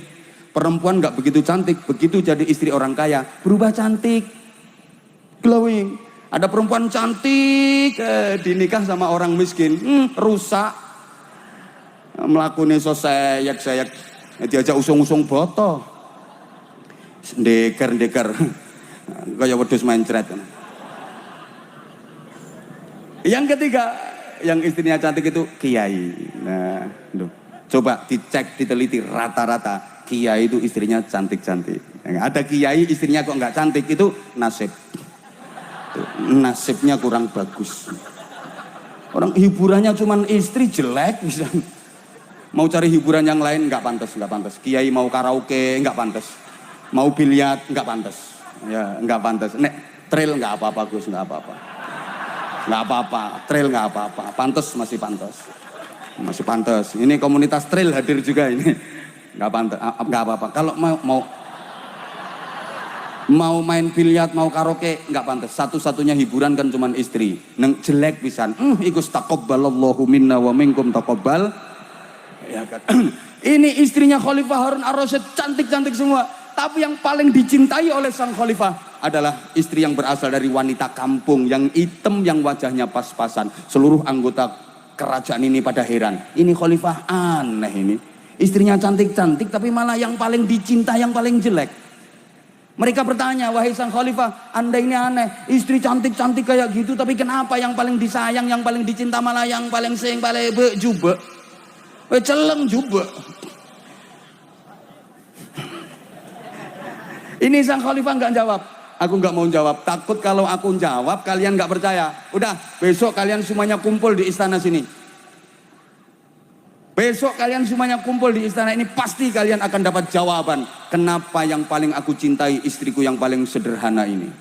Perempuan nggak begitu cantik, begitu jadi istri orang kaya berubah cantik, glowing. Ada perempuan cantik dinikah sama orang miskin, rusak. Melakukan seyek diajak usung-usung boto, ndeker kayak wedhus mencret. Yang ketiga, yang istrinya cantik itu kiai. Nah, coba dicek, diteliti, rata-rata kiai itu istrinya cantik-cantik. Ada kiai istrinya kok nggak cantik, itu nasibnya kurang bagus. Orang hiburannya cuman istri jelek misalnya. Mau cari hiburan yang lain nggak pantas. Kiai mau karaoke nggak pantas, mau biliar nggak pantas, ya nggak pantas. Nek trail nggak apa-apa Gus, nggak apa-apa, trail nggak apa-apa, pantas masih pantas. Ini komunitas trail hadir juga ini, nggak pantas, nggak apa-apa. Kalau mau main biliar, mau karaoke nggak pantas. Satu-satunya hiburan kan cuman istri. Neng jelek pisan. Ikus taqabbalallahu minna wa minkum taqabbal. Ya kan? Ini istrinya Khalifah Harun ar-Rasyid cantik-cantik semua. Tapi yang paling dicintai oleh sang khalifah adalah istri yang berasal dari wanita kampung, yang hitam, yang wajahnya pas-pasan. Seluruh anggota kerajaan ini pada heran. Ini khalifah aneh ini. Istrinya cantik-cantik tapi malah yang paling dicintai, yang paling jelek. Mereka bertanya, wahai sang khalifah, Anda ini aneh. Istri cantik-cantik kayak gitu, tapi kenapa yang paling disayang, yang paling dicinta malah yang paling bejubek? Celeng juga. Ini sang khalifah nggak jawab. Aku nggak mau jawab, takut kalau aku jawab kalian nggak percaya. Udah, besok kalian semuanya kumpul di istana sini. Besok kalian semuanya kumpul di istana ini, pasti kalian akan dapat jawaban. Kenapa yang paling aku cintai istriku yang paling sederhana ini.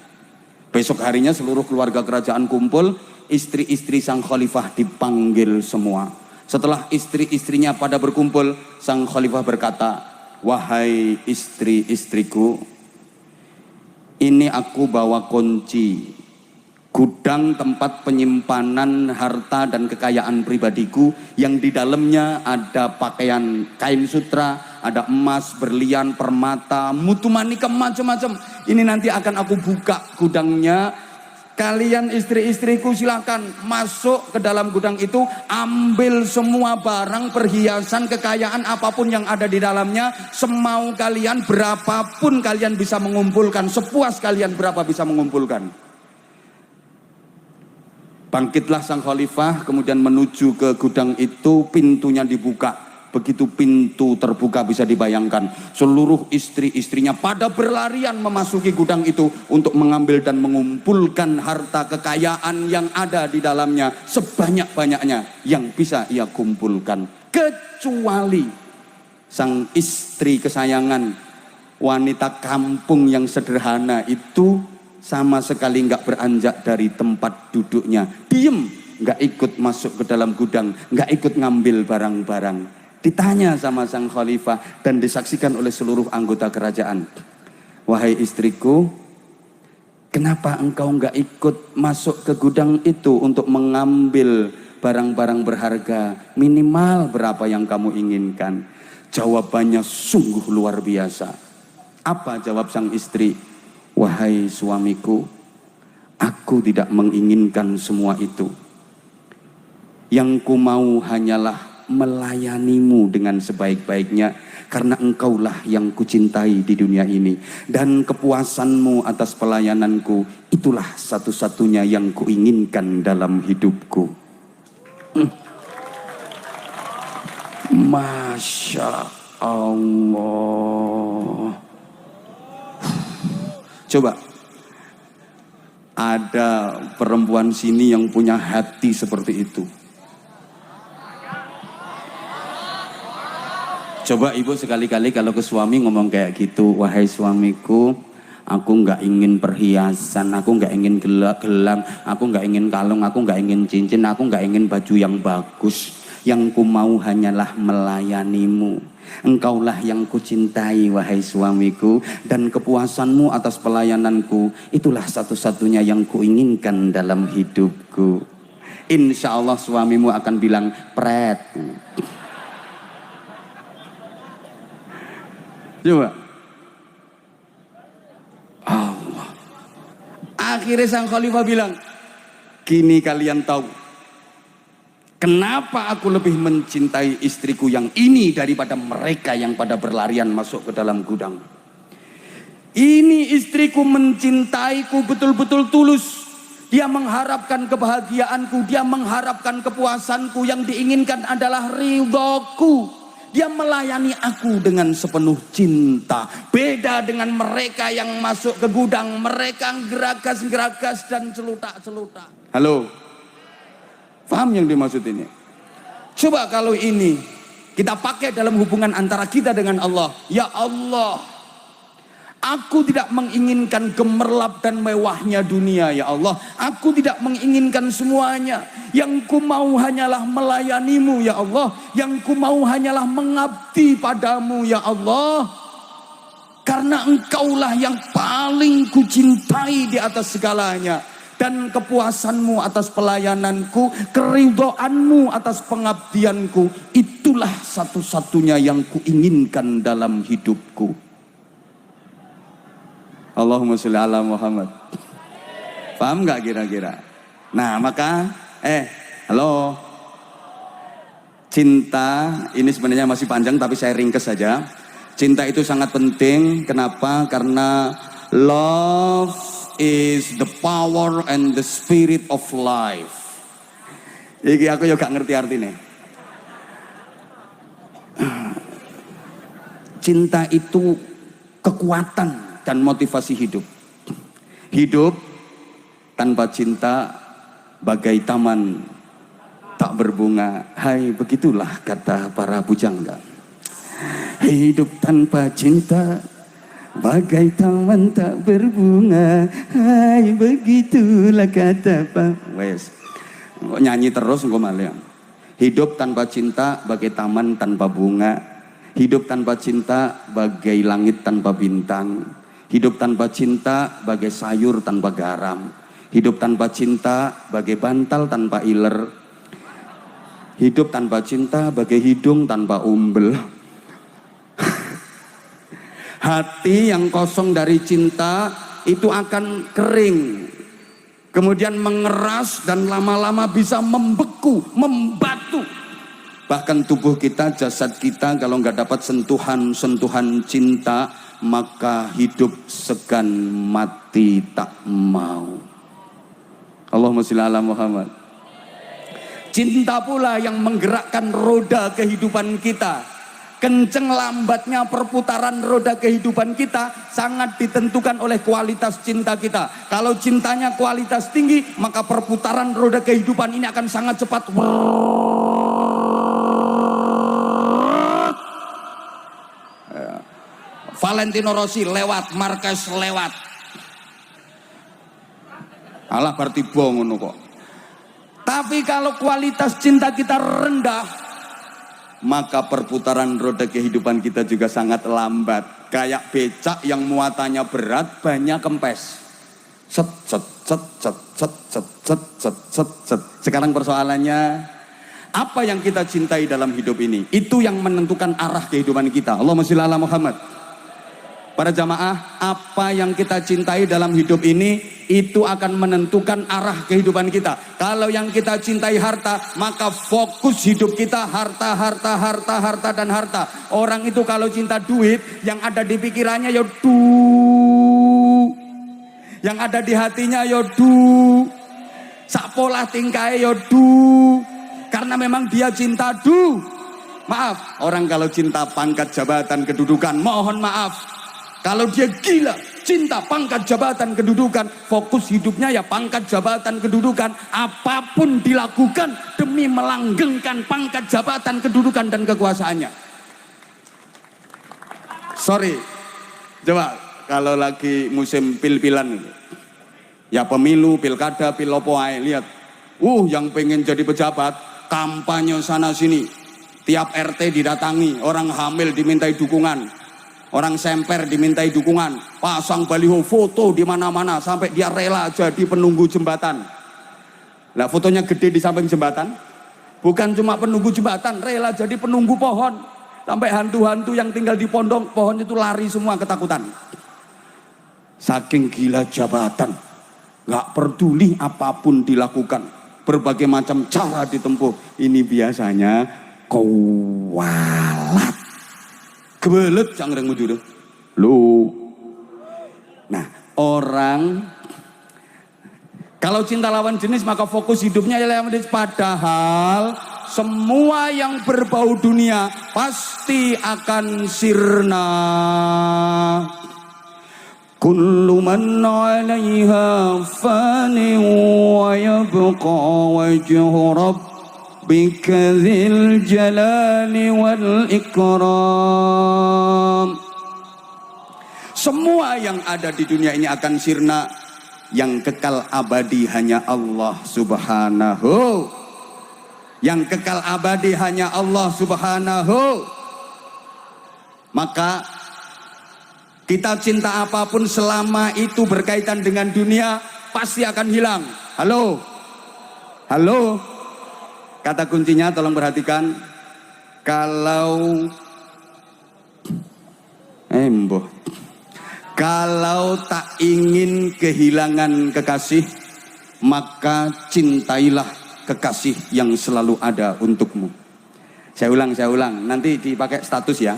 Besok harinya seluruh keluarga kerajaan kumpul, istri-istri sang khalifah dipanggil semua. Setelah istri-istrinya pada berkumpul, sang khalifah berkata, wahai istri-istriku, ini aku bawa kunci gudang tempat penyimpanan harta dan kekayaan pribadiku yang di dalamnya ada pakaian kain sutra, ada emas, berlian, permata, mutu manika, macam-macam. Ini nanti akan aku buka gudangnya. Kalian istri-istriku silakan masuk ke dalam gudang itu, ambil semua barang, perhiasan, kekayaan apapun yang ada di dalamnya, semau kalian, berapapun kalian bisa mengumpulkan, sepuas kalian berapa bisa mengumpulkan. Bangkitlah sang khalifah, kemudian menuju ke gudang itu, pintunya dibuka. Begitu pintu terbuka bisa dibayangkan, seluruh istri-istrinya pada berlarian memasuki gudang itu untuk mengambil dan mengumpulkan harta kekayaan yang ada di dalamnya sebanyak-banyaknya yang bisa ia kumpulkan. Kecuali sang istri kesayangan, wanita kampung yang sederhana itu sama sekali nggak beranjak dari tempat duduknya, diem, nggak ikut masuk ke dalam gudang, nggak ikut ngambil barang-barang. Ditanya sama sang khalifah dan disaksikan oleh seluruh anggota kerajaan. Wahai istriku, kenapa engkau nggak ikut masuk ke gudang itu untuk mengambil barang-barang berharga, minimal berapa yang kamu inginkan? Jawabannya sungguh luar biasa. Apa jawab sang istri? Wahai suamiku, aku tidak menginginkan semua itu. Yang ku mau hanyalah melayanimu dengan sebaik-baiknya, karena engkaulah yang kucintai di dunia ini, dan kepuasanmu atas pelayananku itulah satu-satunya yang kuinginkan dalam hidupku. Masya Allah. Coba ada perempuan sini yang punya hati seperti itu. Coba ibu sekali-kali kalau ke suami ngomong kayak gitu, wahai suamiku, aku nggak ingin perhiasan, aku nggak ingin gelang, aku nggak ingin kalung, aku nggak ingin cincin, aku nggak ingin baju yang bagus. Yang ku mau hanyalah melayanimu. Engkaulah yang kucintai wahai suamiku, dan kepuasanmu atas pelayananku itulah satu-satunya yang kuinginkan dalam hidupku. Insya Allah suamimu akan bilang pret. Coba. Allah. Akhirnya sang khalifah bilang, kini kalian tahu kenapa aku lebih mencintai istriku yang ini daripada mereka yang pada berlarian masuk ke dalam gudang. Ini istriku mencintaiku betul-betul tulus. Dia mengharapkan kebahagiaanku, dia mengharapkan kepuasanku, yang diinginkan adalah ridhoku. Dia melayani aku dengan sepenuh cinta. Beda dengan mereka yang masuk ke gudang, mereka geragas-geragas dan celutak-celutak. Halo? Paham yang dimaksud ini? Coba kalau ini kita pakai dalam hubungan antara kita dengan Allah. Ya Allah, aku tidak menginginkan gemerlap dan mewahnya dunia ya Allah. Aku tidak menginginkan semuanya. Yang ku mau hanyalah melayanimu ya Allah. Yang ku mau hanyalah mengabdi padamu ya Allah. Karena engkaulah yang paling kucintai di atas segalanya. Dan kepuasanmu atas pelayananku, keridhoanmu atas pengabdianku, itulah satu-satunya yang kuinginkan dalam hidupku. Allahumma sholli ala Muhammad. Paham nggak kira-kira? Nah maka, halo. Cinta ini sebenarnya masih panjang tapi saya ringkes saja. Cinta itu sangat penting. Kenapa? Karena love is the power and the spirit of life. Iki aku juga gak ngerti artinya. Cinta itu kekuatan dan motivasi hidup. Hidup tanpa cinta bagai taman tak berbunga. Hai, begitulah kata para pujangga. Hidup tanpa cinta bagai taman tak berbunga. Hai, begitulah kata Pak. Wes, kok nyanyi terus kok malah. Hidup tanpa cinta bagai taman tanpa bunga. Hidup tanpa cinta bagai langit tanpa bintang. Hidup tanpa cinta bagai sayur tanpa garam. Hidup tanpa cinta bagai bantal tanpa iler. Hidup tanpa cinta bagai hidung tanpa umbel. Hati yang kosong dari cinta itu akan kering, kemudian mengeras dan lama-lama bisa membeku, membatu. Bahkan tubuh kita, jasad kita kalau nggak dapat sentuhan-sentuhan cinta, maka hidup segan, mati tak mau. Allahumma sholli ala Muhammad. Cinta pula yang menggerakkan roda kehidupan kita. Kenceng lambatnya perputaran roda kehidupan kita sangat ditentukan oleh kualitas cinta kita. Kalau cintanya kualitas tinggi, maka perputaran roda kehidupan ini akan sangat cepat. Valentino Rossi lewat, Marquez lewat. Alah berarti ngono kok. Tapi kalau kualitas cinta kita rendah, maka perputaran roda kehidupan kita juga sangat lambat. Kayak becak yang muatannya berat, banyak kempes. Set set set set set set set set set set. Sekarang persoalannya, apa yang kita cintai dalam hidup ini? Itu yang menentukan arah kehidupan kita. Allahumma sholli ala Muhammad. Para jamaah, apa yang kita cintai dalam hidup ini itu akan menentukan arah kehidupan kita. Kalau yang kita cintai harta, maka fokus hidup kita harta, harta, harta, harta, dan harta. Orang itu kalau cinta duit, yang ada di pikirannya ya yang ada di hatinya ya sak pola tingkai ya karena memang dia cinta Maaf, orang kalau cinta pangkat, jabatan, kedudukan, mohon maaf. Kalau dia gila, cinta pangkat, jabatan, kedudukan, fokus hidupnya ya pangkat, jabatan, kedudukan, apapun dilakukan demi melanggengkan pangkat, jabatan, kedudukan, dan kekuasaannya. Sorry, coba kalau lagi musim pil-pilan, ya pemilu, pilkada, pilopoai, lihat, yang pengen jadi pejabat, kampanye sana sini, tiap RT didatangi, orang hamil dimintai dukungan. Orang semper dimintai dukungan, pasang baliho foto di mana-mana sampai dia rela jadi penunggu jembatan. Nah, fotonya gede di samping jembatan. Bukan cuma penunggu jembatan, rela jadi penunggu pohon. Sampai hantu-hantu yang tinggal di pondok pohon itu lari semua ketakutan. Saking gila jabatan, nggak peduli apapun dilakukan, berbagai macam cara ditempuh. Ini biasanya kualat. Kebelet cangreng mujur lu. Nah, orang kalau cinta lawan jenis maka fokus hidupnya ialah lawan jenis. Padahal semua yang berbau dunia pasti akan sirna. Kullu man 'alaiha fani wa yabqa wajhu rabbika dzil jalali wal ikram. Semua yang ada di dunia ini akan sirna, yang kekal abadi hanya Allah Subhanahu. Yang kekal abadi hanya Allah Subhanahu. Maka kita cinta apapun selama itu berkaitan dengan dunia pasti akan hilang. Halo? Halo? Kata kuncinya tolong perhatikan. Kalau tak ingin kehilangan kekasih, maka cintailah kekasih yang selalu ada untukmu. Saya ulang, nanti dipakai status ya.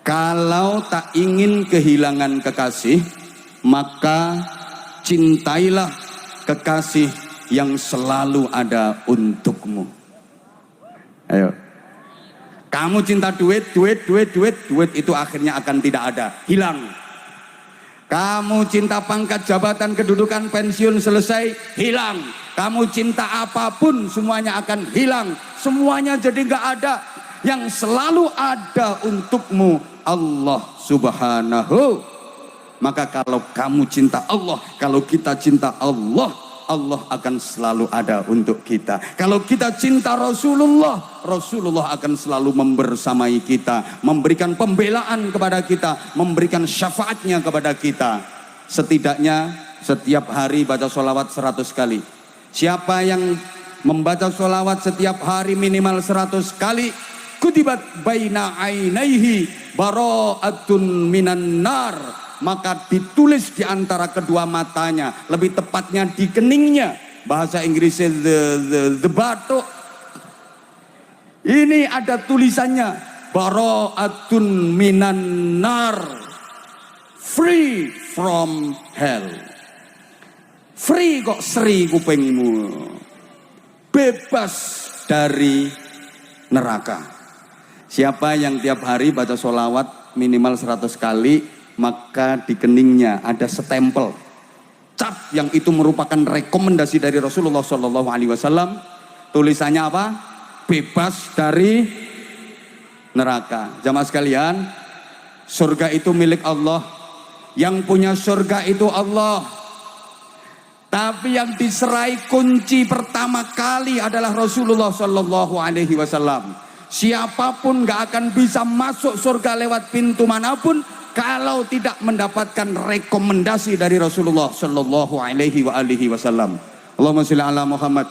Kalau tak ingin kehilangan kekasih, maka cintailah kekasih yang selalu ada untukmu. Ayo. Kamu cinta duit, duit itu akhirnya akan tidak ada, hilang. Kamu cinta pangkat, jabatan, kedudukan, pensiun, selesai, hilang. Kamu cinta apapun, semuanya akan hilang. Semuanya jadi nggak ada. Yang selalu ada untukmu Allah Subhanahu. Maka kalau kamu cinta Allah, kalau kita cinta Allah, Allah akan selalu ada untuk kita. Kalau kita cinta Rasulullah, Rasulullah akan selalu membersamai kita, memberikan pembelaan kepada kita, memberikan syafaatnya kepada kita. Setidaknya setiap hari baca sholawat 100 kali. Siapa yang membaca sholawat setiap hari minimal 100 kali, kutibat baina ainaihi bara'atun minan nar, maka ditulis di antara kedua matanya, lebih tepatnya di keningnya, bahasa Inggrisnya the batok. Ini ada tulisannya, bara'atun minan nar, free from hell. Free kok seri kupingmu, bebas dari neraka. Siapa yang tiap hari baca sholawat minimal 100 kali, maka di keningnya ada stempel cap yang itu merupakan rekomendasi dari Rasulullah Shallallahu Alaihi Wasallam. Tulisannya apa? Bebas dari neraka. Jamaah sekalian, surga itu milik Allah. Yang punya surga itu Allah. Tapi yang diserai kunci pertama kali adalah Rasulullah Shallallahu Alaihi Wasallam. Siapapun gak akan bisa masuk surga lewat pintu manapun kalau tidak mendapatkan rekomendasi dari Rasulullah Shallallahu Alaihi Wasallam. Allahumma sholli ala Muhammad.